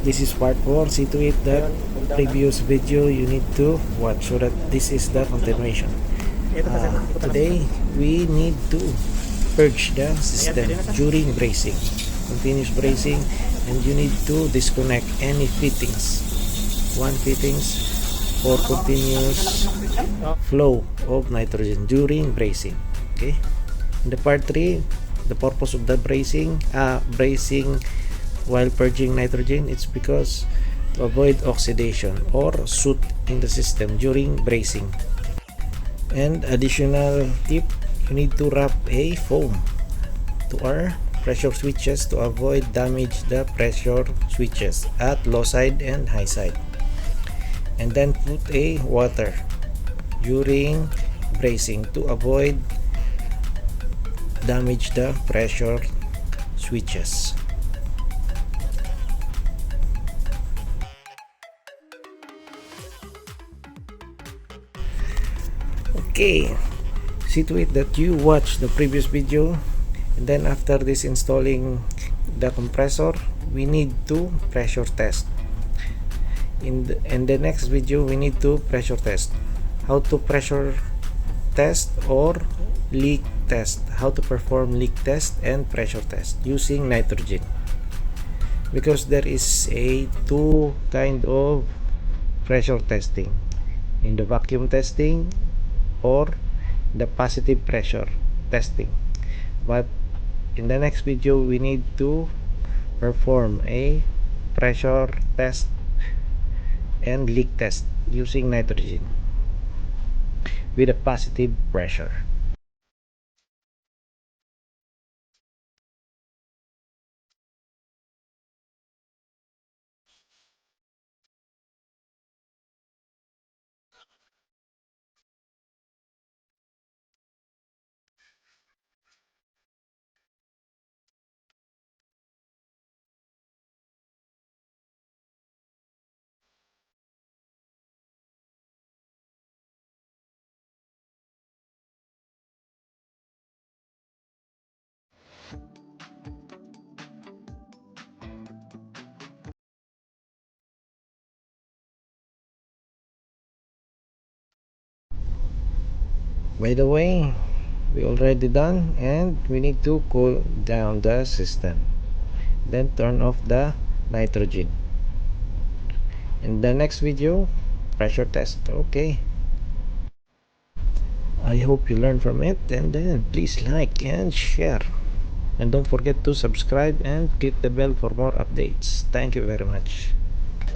This is part 4. See to it that previous video you need to watch so that this is the continuation. Today we need to purge the system during bracing, continuous bracing, and you need to disconnect any fittings, one fittings for continuous flow of nitrogen during bracing. Okay, in the part 3, the purpose of the bracing while purging nitrogen, it's because to avoid oxidation or soot in the system during bracing. And additional tip, you need to wrap a foam to our pressure switches to avoid damage the pressure switches at low side and high side. And then put a water during bracing to avoid damage the pressure switches. Okay, see to it that you watch the previous video, and then after this installing the compressor, we need to pressure test. In the next video, we need to pressure test. How to pressure test or leak test. How to perform leak test and pressure test using nitrogen. Because there is a two kind of pressure testing. In the vacuum testing or the positive pressure testing. But in the next video we need to perform a pressure test and leak test using nitrogen with a positive pressure. By the way, we already done, and we need to cool down the system, then turn off the nitrogen. In the next video, pressure test. Okay, I hope you learned from it, and then please like and share, and don't forget to subscribe and click the bell for more updates. Thank you very much.